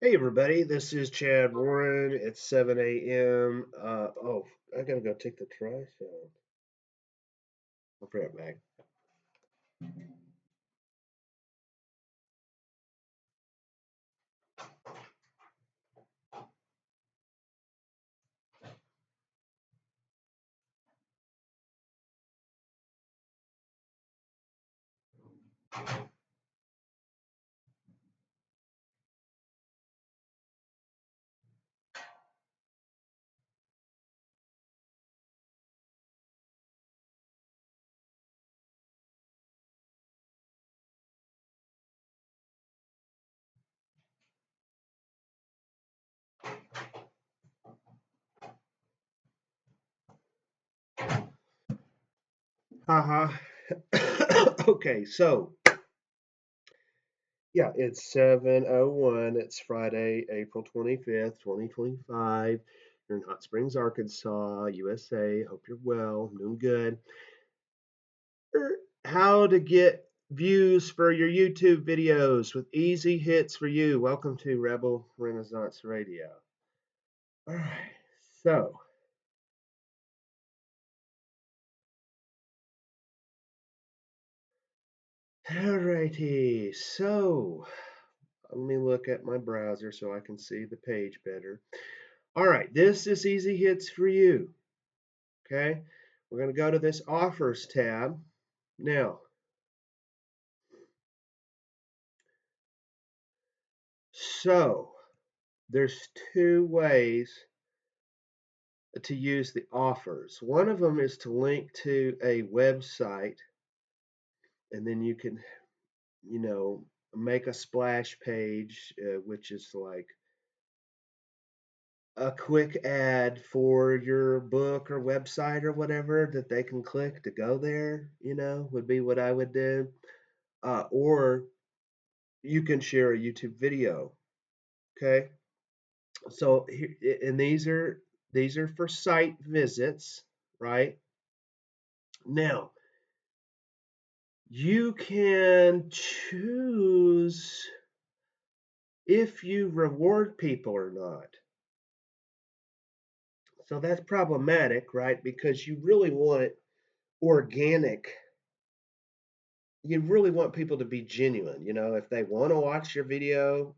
Hey everybody, this is Chad Warren. It's 7 a.m. Oh, I gotta go take the trash out. I'll be right back. Haha. Okay, so yeah, it's 7:01. It's Friday, April 25th, 2025. You're in Hot Springs, Arkansas, USA. Hope you're well, doing good. How to get views for your YouTube videos with easy hits for you. Welcome to Rebel Renaissance Radio. All right, so alrighty, so let me look at my browser so I can see the page better. All right, this is easy hits for you. Okay, we're going to go to this offers tab. Now, so there's two ways to use the offers. One of them is to link to a website, and then you can, you know, make a splash page, which is like a quick ad for your book or website or whatever that they can click to go there, would be what I would do. Or you can share a YouTube video. Okay. So and these are for site visits, right? Now, you can choose if you reward people or not. So that's problematic, right? Because you really want organic. You really want people to be genuine. If they want to watch your video,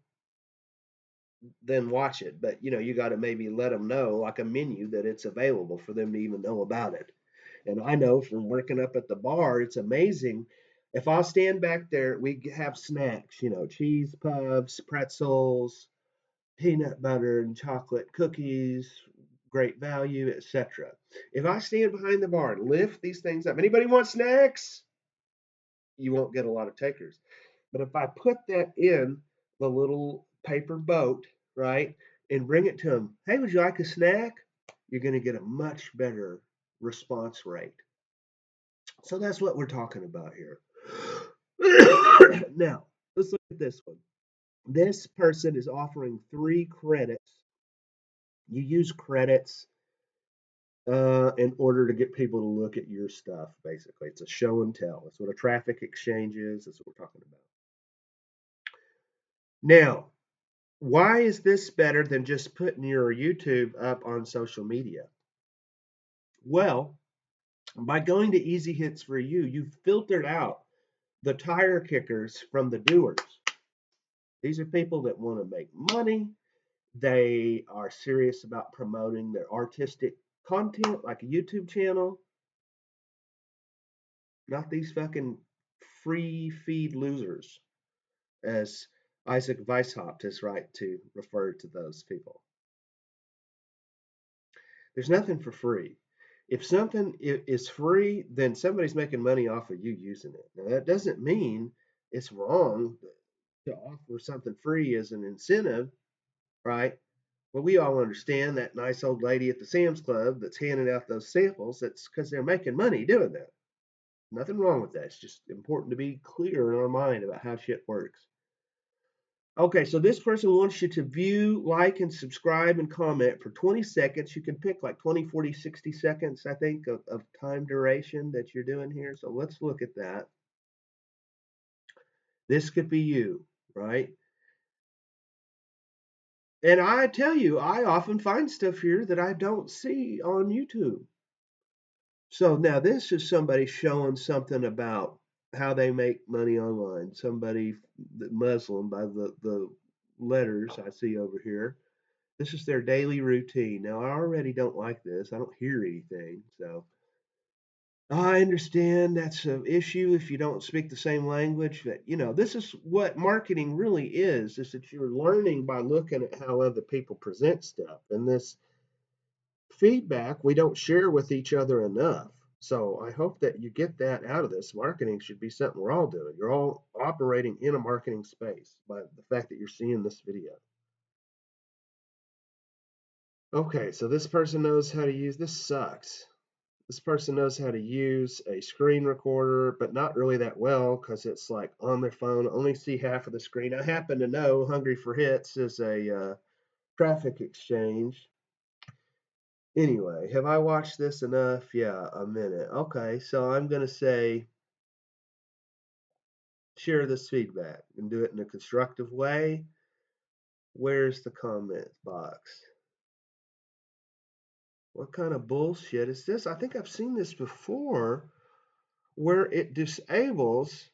then watch it. But you got to maybe let them know, like a menu, that it's available for them to even know about it. And I know from working up at the bar, it's amazing. If I'll stand back there, we have snacks, cheese puffs, pretzels, peanut butter and chocolate cookies, great value, etc. If I stand behind the bar and lift these things up, anybody want snacks? You won't get a lot of takers. But if I put that in the little paper boat, right, and bring it to them, hey, would you like a snack? You're going to get a much better response rate. So that's what we're talking about here. Now, let's look at this one. This person is offering 3 credits. You use credits in order to get people to look at your stuff, basically. It's a show and tell. That's what a traffic exchange is. That's what we're talking about. Now, why is this better than just putting your YouTube up on social media? Well, by going to easy hits for you, you've filtered out the tire kickers from the doers. These are people that want to make money. They are serious about promoting their artistic content, like a YouTube channel, not these fucking free feed losers, as Isaac Weishaupt is right to refer to those people. There's nothing for free. If something is free, then somebody's making money off of you using it. Now, that doesn't mean it's wrong to offer something free as an incentive, right? Well, we all understand that nice old lady at the Sam's Club that's handing out those samples. That's because they're making money doing that. Nothing wrong with that. It's just important to be clear in our mind about how shit works. Okay, so this person wants you to view, like, and subscribe and comment for 20 seconds. You can pick like 20, 40, 60 seconds, I think, of time duration that you're doing here. So let's look at that. This could be you, right? And I tell you, I often find stuff here that I don't see on YouTube. So now this is somebody showing something about how they make money online. Somebody Muslim by the letters I see over here. This is their daily routine. Now I already don't like this. I don't hear anything. So I understand that's an issue if you don't speak the same language. But this is what marketing really is that you're learning by looking at how other people present stuff. And this feedback we don't share with each other enough. So I hope that you get that out of this. Marketing should be something we're all doing. You're all operating in a marketing space by the fact that you're seeing this video. Okay, so this person knows how to use this sucks. This person knows how to use a screen recorder, but not really that well because it's like on their phone, only see half of the screen. I happen to know Hungry for Hits is a traffic exchange. Anyway, have I watched this enough? Yeah, a minute. Okay, so I'm going to say share this feedback and do it in a constructive way. Where's the comment box? What kind of bullshit is this? I think I've seen this before where it disables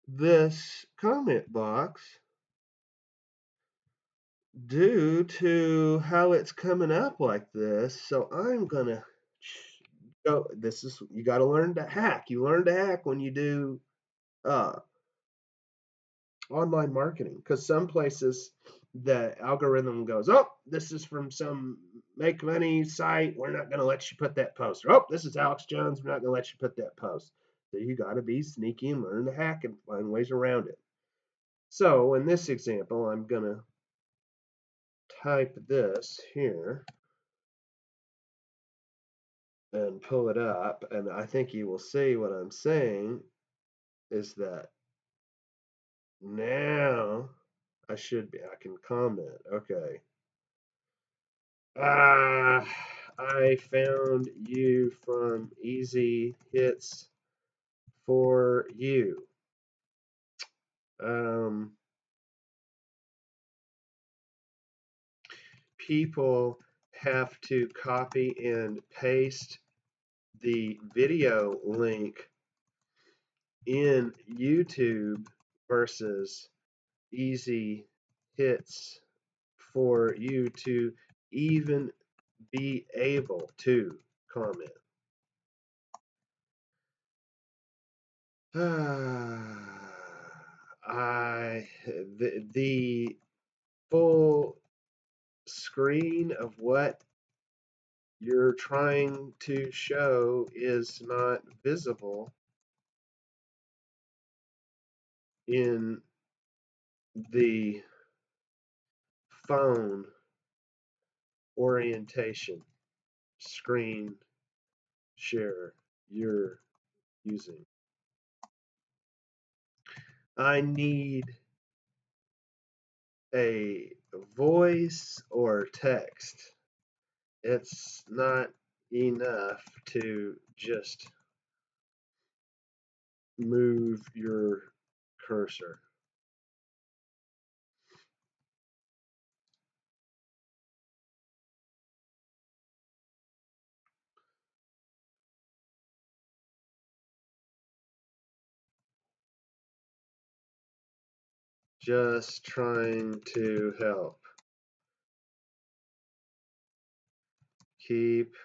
this comment box due to how it's coming up like this. So I'm going to go. This is, you got to learn to hack. You learn to hack when you do uh, online marketing because some places the algorithm goes, oh, this is from some make money site, we're not going to let you put that post. Or, oh, this is Alex Jones, we're not going to let you put that post. So you got to be sneaky and learn to hack and find ways around it. So in this example, I'm going to type this here and pull it up, and I think you will see what I'm saying is that now I can comment. Okay. Ah, I found you from Easy Hits for You. Um, People have to copy and paste the video link in YouTube versus Easy Hits for You to even be able to comment. The full screen of what you're trying to show is not visible in the phone orientation screen share you're using. I need a voice or text. It's not enough to just move your cursor. Just trying to help. Keep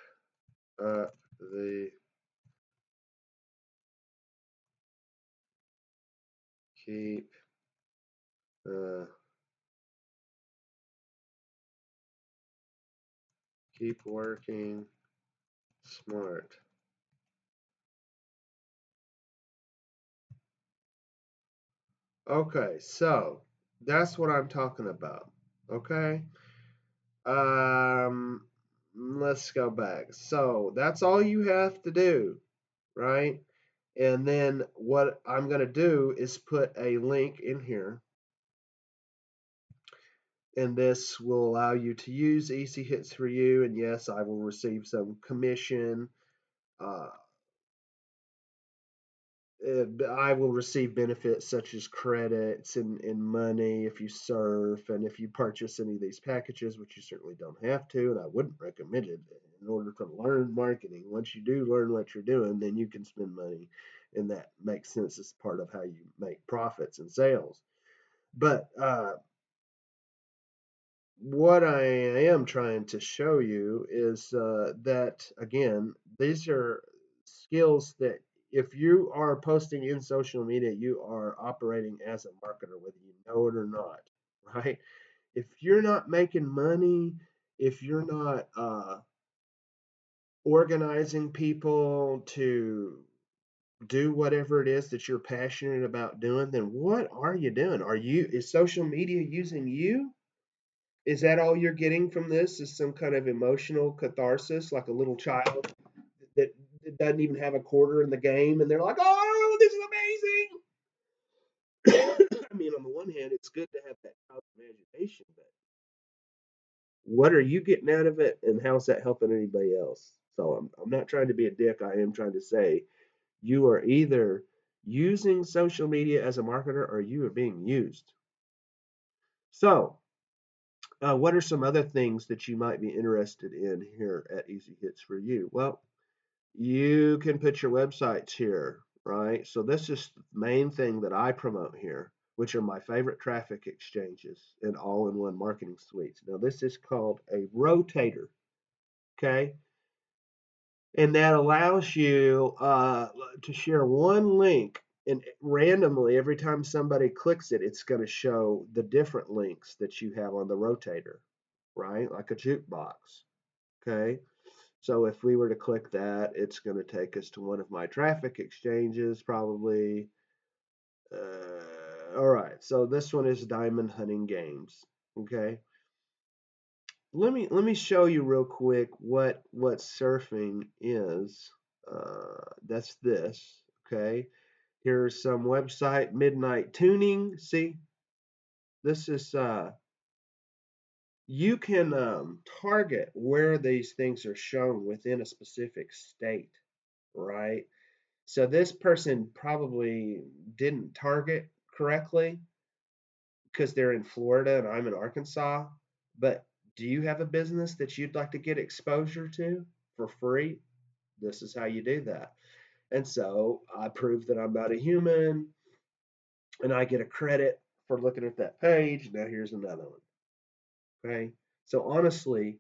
up the keep uh, keep working smart. Okay, so that's what I'm talking about. Okay. Um, let's go back. So that's all you have to do, right? And then what I'm going to do is put a link in here. And this will allow you to use Easy Hits for You. And yes, I will receive some commission. Uh, I will receive benefits such as credits and money if you surf and if you purchase any of these packages, which you certainly don't have to, and I wouldn't recommend it in order to learn marketing. Once you do learn what you're doing, then you can spend money, and that makes sense as part of how you make profits and sales. But what I am trying to show you is that, again, these are skills that if you are posting in social media, you are operating as a marketer, whether you know it or not, right? If you're not making money, if you're not organizing people to do whatever it is that you're passionate about doing, then what are you doing? Is social media using you? Is that all you're getting from this? Is some kind of emotional catharsis, like a little child that doesn't even have a quarter in the game, and they're like, "Oh, this is amazing!" I mean, on the one hand, it's good to have that child's imagination, but what are you getting out of it, and how's that helping anybody else? So I'm not trying to be a dick. I am trying to say you are either using social media as a marketer or you are being used. So what are some other things that you might be interested in here at Easy Hits for You? Well, you can put your websites here, right? So this is the main thing that I promote here, which are my favorite traffic exchanges and all-in-one marketing suites. Now this is called a rotator, okay? And that allows you to share one link, and randomly every time somebody clicks it, it's going to show the different links that you have on the rotator, right? Like a jukebox. Okay. So if we were to click that, it's going to take us to one of my traffic exchanges, probably. All right. So this one is Diamond Hunting Games. Okay. Let me show you real quick what surfing is. That's this. Okay. Here's some website midnight tuning. See, this is you can target where these things are shown within a specific state, right? So this person probably didn't target correctly because they're in Florida and I'm in Arkansas. But do you have a business that you'd like to get exposure to for free? This is how you do that. And so I prove that I'm not a human and I get a credit for looking at that page. Now here's another one. Okay. So honestly,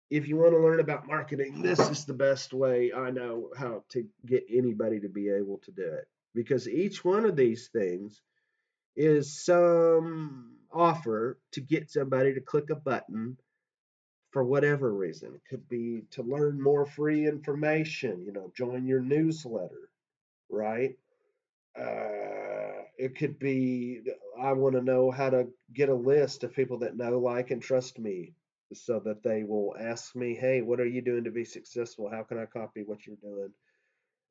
if you want to learn about marketing, this is the best way I know how to get anybody to be able to do it. Because each one of these things is some offer to get somebody to click a button for whatever reason. It could be to learn more free information, join your newsletter, right? It could be, I want to know how to get a list of people that know, like, and trust me so that they will ask me, hey, what are you doing to be successful? How can I copy what you're doing?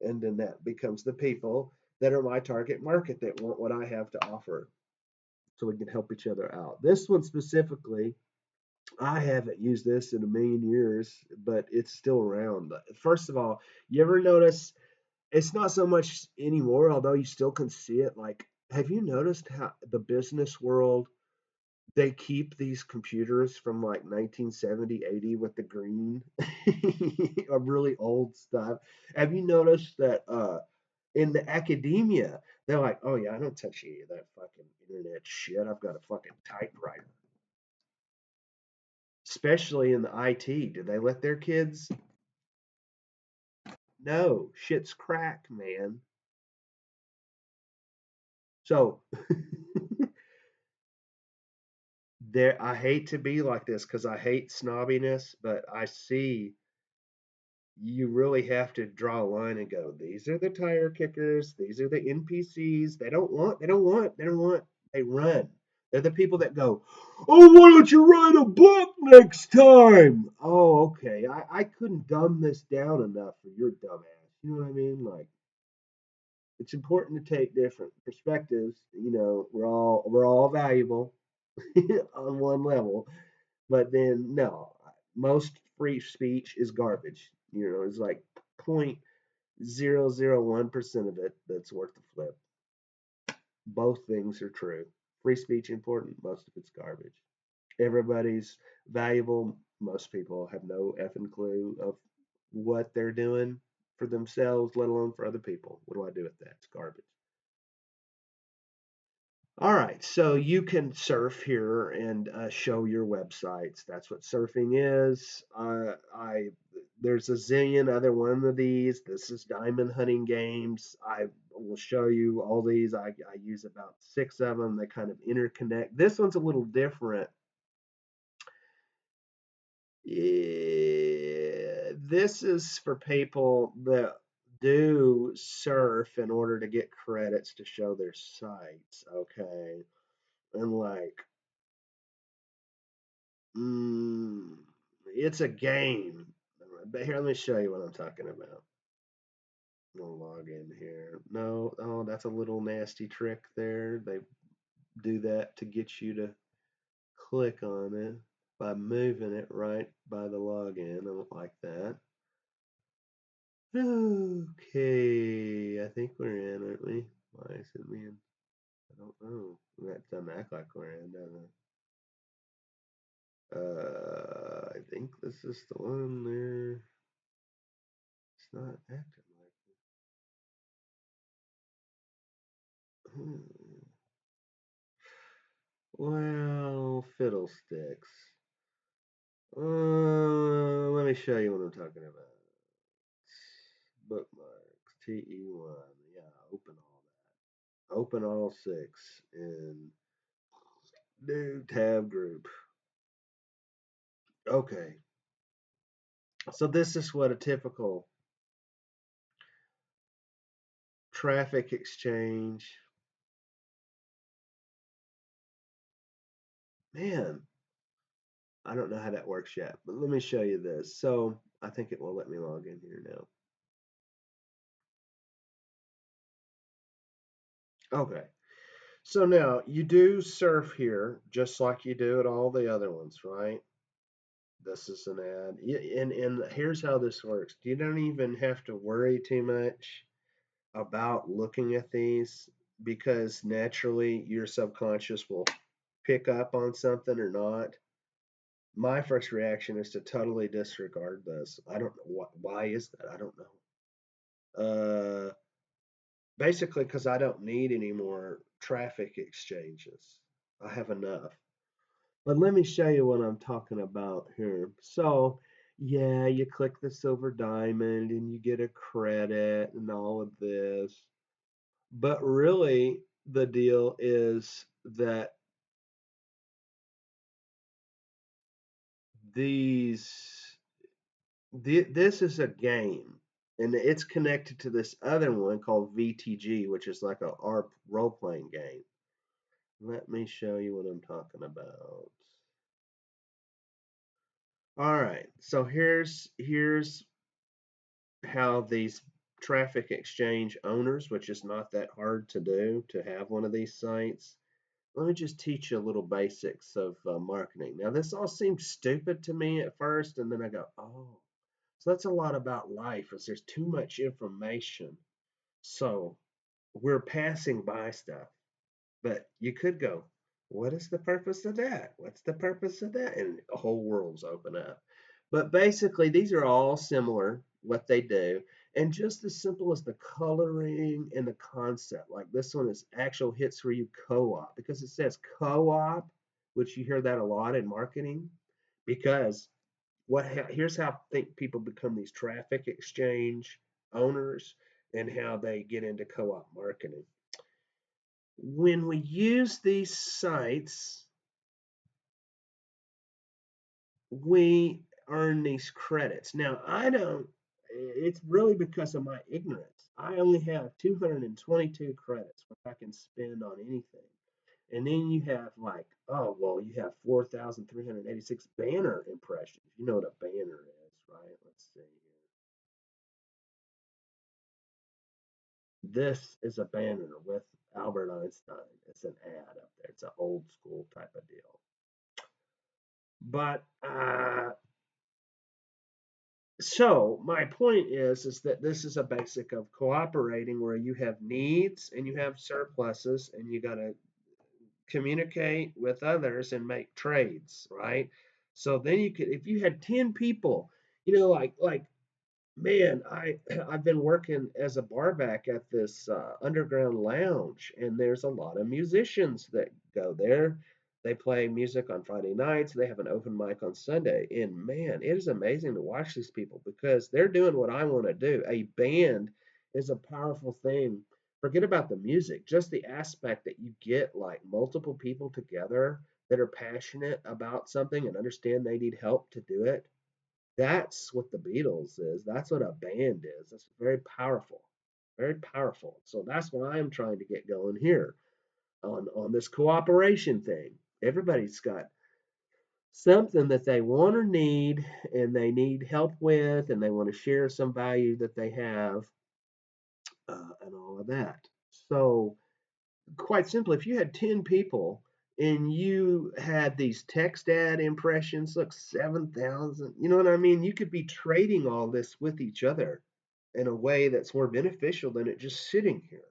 And then that becomes the people that are my target market that want what I have to offer so we can help each other out. This one specifically, I haven't used this in a million years, but it's still around. First of all, you ever notice it's not so much anymore, although you still can see it. Like, have you noticed how the business world they keep these computers from like 1970, 80 with the green or really old stuff? Have you noticed that in the academia, they're like, oh yeah, I don't touch any of that fucking internet shit. I've got a fucking typewriter. Especially in the IT. Do they let their kids? No, shit's crack, man. So there, I hate to be like this because I hate snobbiness, but I see you really have to draw a line and go, these are the tire kickers, these are the NPCs. They run. They're the people that go, oh, why don't you write a book next time? Oh, okay. I couldn't dumb this down enough for your dumbass. You know what I mean? Like, it's important to take different perspectives. We're all valuable on one level, but then no, most free speech is garbage. It's like point 0.001% of it that's worth the flip. Both things are true. Free speech important, most of it's garbage. Everybody's valuable. Most people have no effing clue of what they're doing for themselves, let alone for other people. What do I do with that? It's garbage. All right, so you can surf here and show your websites. That's what surfing is. I There's a zillion other one of these. This is diamond hunting games. I will show you all these. I use about six of them. They kind of interconnect. This one's a little different. This is for people that do surf in order to get credits to show their sites. Okay, and like Mm, it's a game. But here, let me show you what I'm talking about. I'll log in here. No, oh, that's a little nasty trick there. They do that to get you to click on it by moving it right by the login. I don't like that. Okay, I think we're in, aren't we? Why is it in? I don't know. That doesn't act like we're in, does it? I think this is the one there. It's not acting like it. Well, fiddlesticks. Let me show you what I'm talking about. Bookmarks, TE1. Yeah, open all that. Open all six in new tab group. Okay, so this is what a typical traffic exchange. Man, I don't know how that works yet, but let me show you this. So I think it will let me log in here now. Okay. So now you do surf here just like you do at all the other ones, right? This is an ad. And here's how this works. You don't even have to worry too much about looking at these because naturally your subconscious will pick up on something or not. My first reaction is to totally disregard this. I don't know why is that? I don't know. Basically because I don't need any more traffic exchanges. I have enough. But let me show you what I'm talking about here. So, yeah, you click the silver diamond and you get a credit and all of this. But really, the deal is that these this is a game and it's connected to this other one called VTG, which is like a ARP role-playing game. Let me show you what I'm talking about. All right, so here's how these traffic exchange owners, which is not that hard to do to have one of these sites. Let me just teach you a little basics of marketing. Now, this all seemed stupid to me at first, and then I go, oh, so that's a lot about life, is there's too much information. So we're passing by stuff. But you could go, what is the purpose of that? What's the purpose of that? And the whole world's open up. But basically, these are all similar, what they do. And just as simple as the coloring and the concept. Like this one is actual hits for you co-op because it says co-op, which you hear that a lot in marketing. Because here's how I think people become these traffic exchange owners and how they get into co-op marketing. When we use these sites, we earn these credits. Now, I don't, it's really because of my ignorance. I only have 222 credits, which I can spend on anything. And then you have like, oh, well, you have 4,386 banner impressions. You know what a banner is, right? Let's see here. This is a banner with Albert Einstein. It's an ad up there. It's an old school type of deal. But So my point is that this is a basic of cooperating where you have needs and you have surpluses and you got to communicate with others and make trades, right? So then you could, if you had 10 people, like man, I've been working as a barback at this underground lounge, and there's a lot of musicians that go there. They play music on Friday nights. They have an open mic on Sunday, and man, it is amazing to watch these people because they're doing what I want to do. A band is a powerful thing. Forget about the music, just the aspect that you get like multiple people together that are passionate about something and understand they need help to do it. That's what the Beatles is. That's what a band is. It's very powerful, very powerful. So that's what I'm trying to get going here on this cooperation thing. Everybody's got something that they want or need, and they need help with, and they want to share some value that they have, and all of that. So quite simply, if you had 10 people and you had these text ad impressions, look, 7,000, you know what I mean? You could be trading all this with each other in a way that's more beneficial than it just sitting here.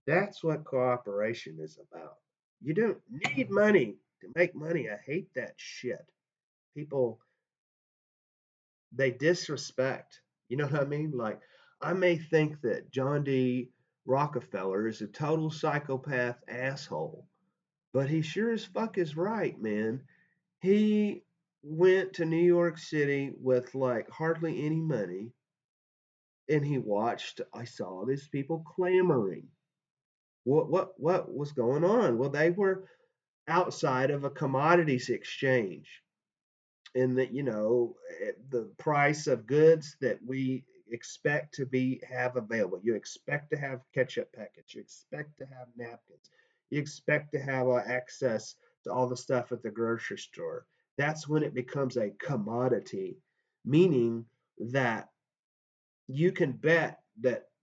That's what cooperation is about. You don't need money to make money. I hate that shit. People, they disrespect. You know what I mean? Like, I may think that John D. Rockefeller is a total psychopath asshole. But he sure as fuck is right, man. He went to New York City with like hardly any money and he watched, I saw these people clamoring. What was going on? Well, they were outside of a commodities exchange. And that the price of goods that we expect to be have available. You expect to have ketchup packets. You expect to have napkins. You expect to have access to all the stuff at the grocery store. That's when it becomes a commodity, meaning that you can bet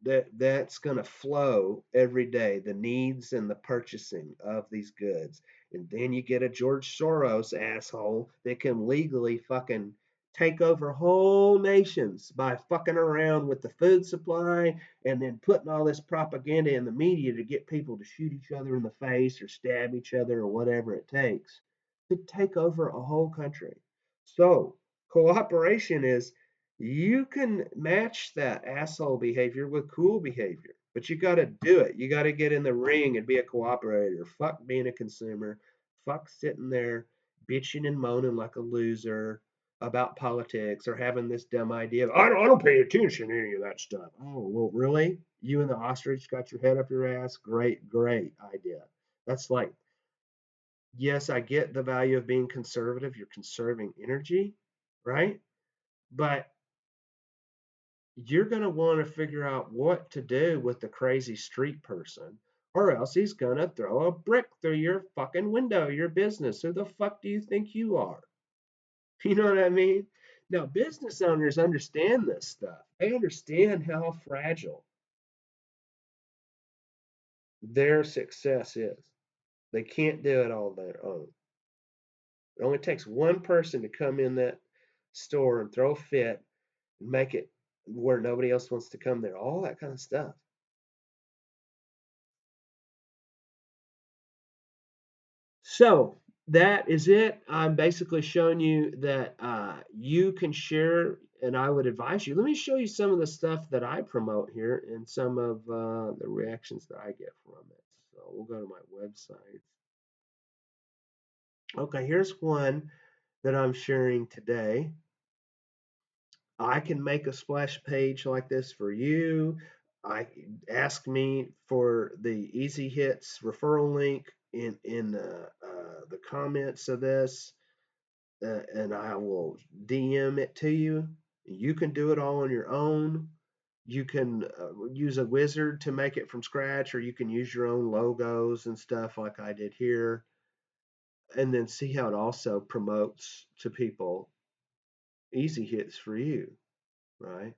that's going to flow every day, the needs and the purchasing of these goods. And then you get a George Soros asshole that can legally fucking take over whole nations by fucking around with the food supply and then putting all this propaganda in the media to get people to shoot each other in the face or stab each other or whatever it takes to take over a whole country. So cooperation is, you can match that asshole behavior with cool behavior, but you got to do it. You got to get in the ring and be a cooperator. Fuck being a consumer. Fuck sitting there bitching and moaning like a loser about politics or having this dumb idea of, I don't pay attention to any of that stuff. Oh, well, really? You and the ostrich got your head up your ass? Great, great idea. That's like, yes, I get the value of being conservative. You're conserving energy, right? But you're going to want to figure out what to do with the crazy street person, or else he's going to throw a brick through your fucking window, your business. Who the fuck do you think you are? You know what I mean? Now, business owners understand this stuff. They understand how fragile their success is. They can't do it all on their own. It only takes one person to come in that store and throw a fit and make it where nobody else wants to come there. All that kind of stuff. So that is it. I'm basically showing you that you can share, and I would advise you. Let me show you some of the stuff that I promote here and some of the reactions that I get from it. So we'll go to my website. Okay, here's one that I'm sharing today. I can make a splash page like this for you. I ask me for the Easy Hits referral link in the comments of this, and I will DM it to you. You can do it all on your own. You can use a wizard to make it from scratch, or you can use your own logos and stuff like I did here, and then see how it also promotes to people easy hits for you, right?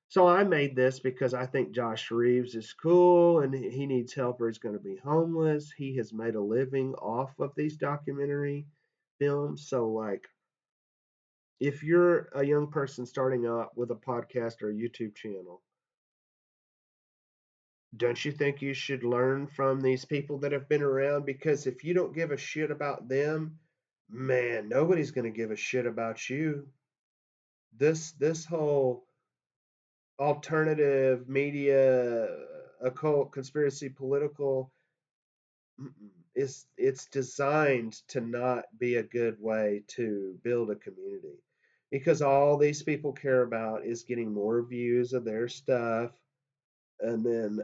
So I made this because I think Josh Reeves is cool and he needs help or he's going to be homeless. He has made a living off of these documentary films. So, like, if you're a young person starting out with a podcast or a YouTube channel, don't you think you should learn from these people that have been around? Because if you don't give a shit about them, man, nobody's going to give a shit about you. This whole alternative media, occult, conspiracy, political, is it's designed to not be a good way to build a community, because all these people care about is getting more views of their stuff, and then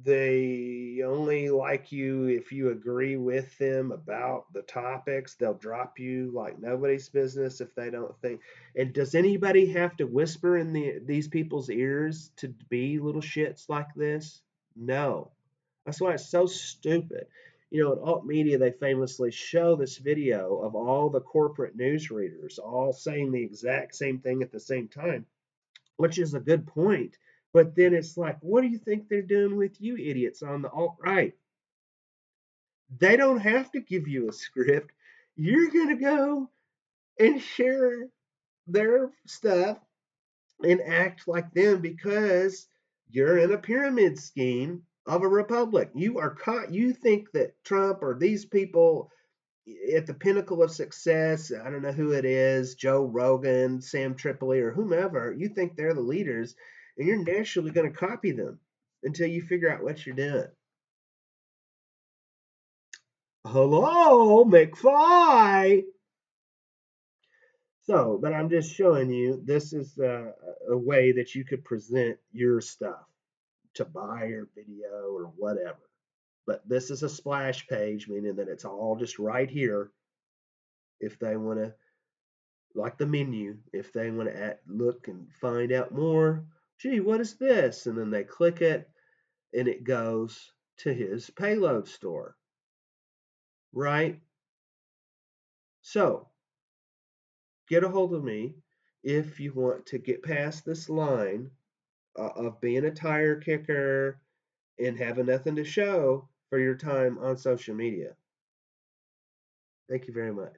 they only like you if you agree with them about the topics. They'll drop you like nobody's business if they don't think. And does anybody have to whisper in these people's ears to be little shits like this? No. That's why it's so stupid. You know, in alt media, they famously show this video of all the corporate news readers all saying the exact same thing at the same time, which is a good point. But then it's like, what do you think they're doing with you idiots on the alt right? They don't have to give you a script. You're going to go and share their stuff and act like them because you're in a pyramid scheme of a republic. You are caught. You think that Trump or these people at the pinnacle of success, I don't know who it is, Joe Rogan, Sam Tripoli, or whomever, you think they're the leaders, and you're naturally going to copy them until you figure out what you're doing. Hello, McFly. So, but I'm just showing you this is a way that you could present your stuff to buy your video or whatever. But this is a splash page, meaning that it's all just right here if they want to, like the menu, if they want to look and find out more. Gee, what is this? And then they click it and it goes to his payload store, right? So get a hold of me if you want to get past this line of being a tire kicker and having nothing to show for your time on social media. Thank you very much.